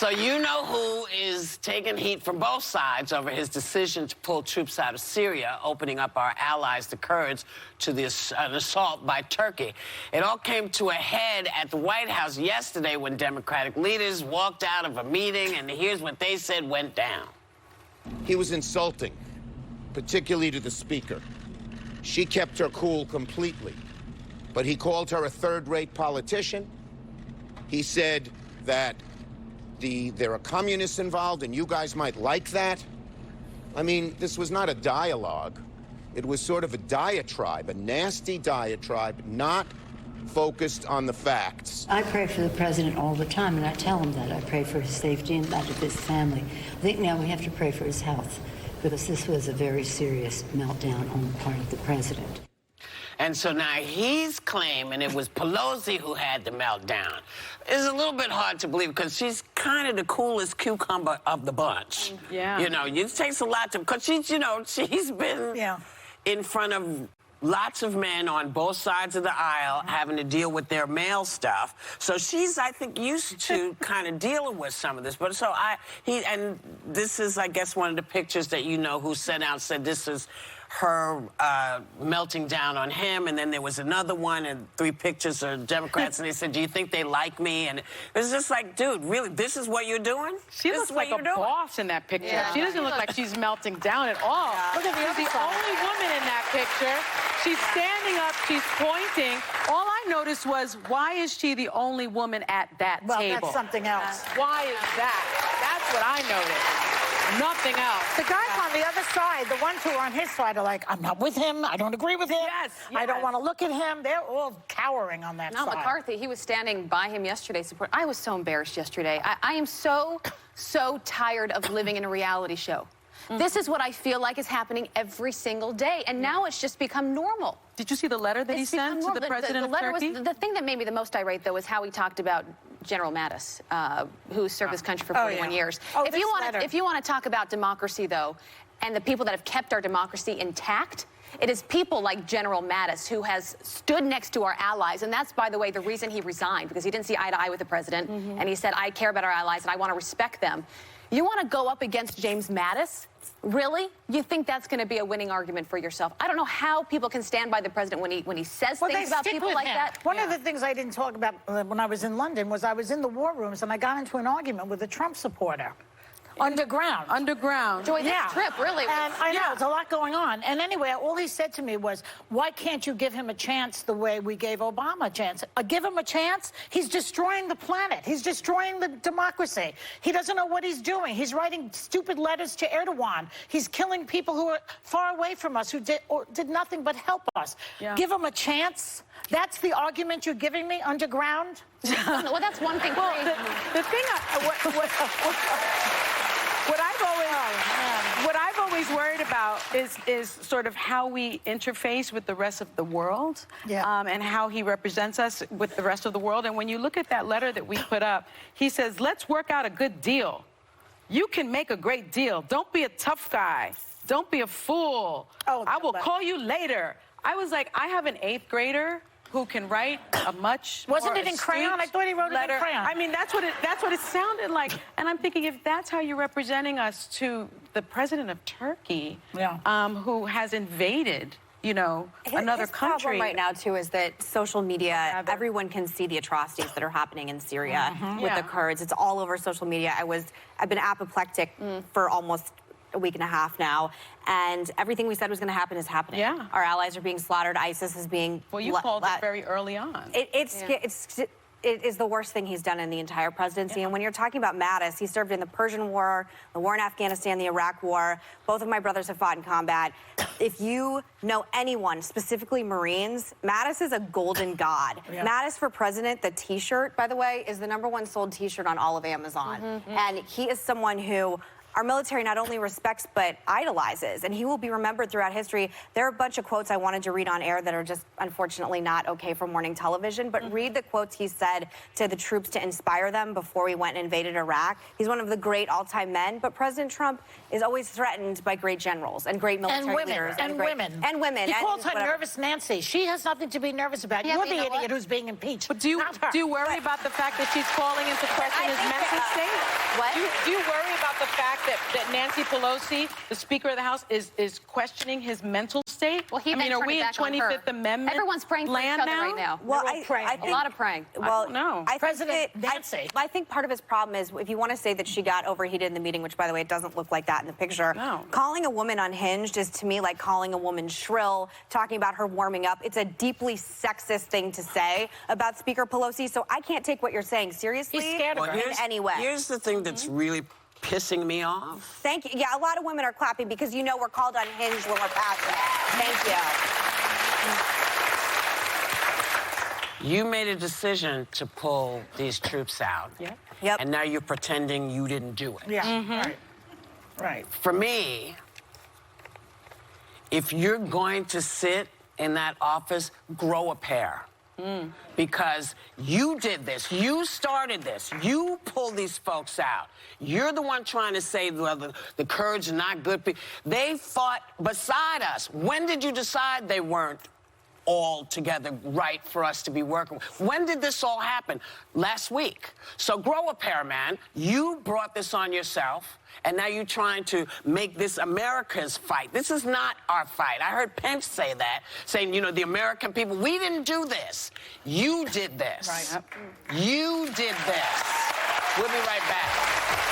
So you know who is taking heat from both sides over his decision to pull troops out of Syria, opening up our allies, the Kurds, to this assault by Turkey. It all came to a head at the White House yesterday when Democratic leaders walked out of a meeting, and here's what they said went down. He was insulting, particularly to the speaker. She kept her cool completely, but he called her a third-rate politician. He said that there are communists involved and you guys might like that. I mean, this was not a dialogue. It was sort of a diatribe, a nasty diatribe, not focused on the facts. I pray for the president all the time, and I tell him that. I pray for his safety and that of his family. I think now we have to pray for his health, because this was a very serious meltdown on the part of the president. And so now he's claiming it was Pelosi who had the meltdown. It's a little bit hard to believe because she's kind of the coolest cucumber of the bunch. Yeah. You know, it takes a lot to, because she's, you know, she's been in front of lots of men on both sides of the aisle having to deal with their male stuff. So she's, I think, used to kind of dealing with some of this. But so and this is, I guess, one of the pictures that you know who sent out, said this is her melting down on him, and then there was another one, and 3 pictures of Democrats, and they said, do you think they like me? And it was just like, dude, really, this is what you're doing? She looks like a boss in that picture. Yeah. She doesn't look like she's melting down at all. Yeah. Look at she's the only woman in that picture. She's standing up, she's pointing. All I noticed was, why is she the only woman at that table? Well, that's something else. Why is that? That's what I noticed. Nothing else. The guys on the other side, the ones who are on his side, are like, I'm not with him. I don't agree with him. Yes. I don't want to look at him. They're all cowering on that side. McCarthy, he was standing by him yesterday. I was so embarrassed yesterday. I am so tired of living in a reality show. This is what I feel like is happening every single day, and now it's just become normal. Did you see the letter that he sent to the president of Turkey? The thing that made me the most irate, though, was how he talked about General Mattis, who served this country for 41 years. If you want to talk about democracy, though, and the people that have kept our democracy intact, it is people like General Mattis who has stood next to our allies, and that's, by the way, the reason he resigned, because he didn't see eye to eye with the president, and he said, I care about our allies, and I want to respect them. You want to go up against James Mattis? Really? You think that's going to be a winning argument for yourself? I don't know how people can stand by the president when he says things about people like that. One of the things I didn't talk about when I was in London was I was in the war rooms and I got into an argument with a Trump supporter. Underground. Underground. Joy, this trip, really. And I know, there's a lot going on. And anyway, all he said to me was, why can't you give him a chance the way we gave Obama a chance? Give him a chance? He's destroying the planet. He's destroying the democracy. He doesn't know what he's doing. He's writing stupid letters to Erdogan. He's killing people who are far away from us, who did nothing but help us. Yeah. Give him a chance? That's the argument you're giving me, underground? Well, that's one thing. Well, the thing, what I've always worried about is sort of how we interface with the rest of the world, and how he represents us with the rest of the world. And when you look at that letter that we put up, he says, let's work out a good deal. You can make a great deal. Don't be a tough guy. Don't be a fool. I will call you later. I was like, I have an 8th grader who can write a much Wasn't it in crayon? I thought he wrote it in crayon. I mean, that's what it sounded like. And I'm thinking, if that's how you're representing us to the president of Turkey, who has invaded, you know, another country. The problem right now, too, is that social media, everyone can see the atrocities that are happening in Syria with the Kurds. It's all over social media. I've been apoplectic for almost a week and a half now, and everything we said was going to happen is happening. Yeah. Our allies are being slaughtered. ISIS is being... Well, you called it very early on. It is the worst thing he's done in the entire presidency. And when you're talking about Mattis, he served in the Persian War, the war in Afghanistan, the Iraq War. Both of my brothers have fought in combat. If you know anyone, specifically Marines, Mattis is a golden god. Mattis for president, the T-shirt, by the way, is the #1 sold T-shirt on all of Amazon. And he is someone who our military not only respects but idolizes, and he will be remembered throughout history. There are a bunch of quotes I wanted to read on air that are just unfortunately not okay for morning television, but read the quotes he said to the troops to inspire them before we went and invaded Iraq. He's one of the great all-time men, but President Trump is always threatened by great generals and great military leaders. And women. He calls her whatever. Nervous Nancy. She has nothing to be nervous about. Yeah, You're but the you know idiot what? who's being impeached. But do you worry about the fact that she's calling into question his mental state? What? Do you worry about the fact that Nancy Pelosi, the Speaker of the House, is questioning his mental state? Well, he I mean, then are turned we it in back on her. 25th Amendment? Everyone's praying for each land other right now. Well, They're all praying. I think, A lot of praying. Well, know. I think President that- Nancy. I think part of his problem is if you want to say that she got overheated in the meeting, which, by the way, it doesn't look like that in the picture. No. Calling a woman unhinged is, to me, like calling a woman shrill, talking about her warming up. It's a deeply sexist thing to say about Speaker Pelosi, so I can't take what you're saying seriously. He's scared of her. in any way. Here's the thing that's really pissing me off. Thank you. Yeah, a lot of women are clapping because you know we're called unhinged when we're passionate. Thank you. You made a decision to pull these troops out. Yep. Yep. And now you're pretending you didn't do it. Yeah, right. For me, if you're going to sit in that office, grow a pair. Because you did this. You started this. You pulled these folks out. You're the one trying to say the Kurds are not good people. They fought beside us. When did you decide they weren't all together right for us to be working with? When did this all happen? Last week. So grow a pair, man. You brought this on yourself, and now you're trying to make this America's fight. This is not our fight. I heard Pence say that, saying, you know, the American people, we didn't do this. You did this. Right. You did this. We'll be right back.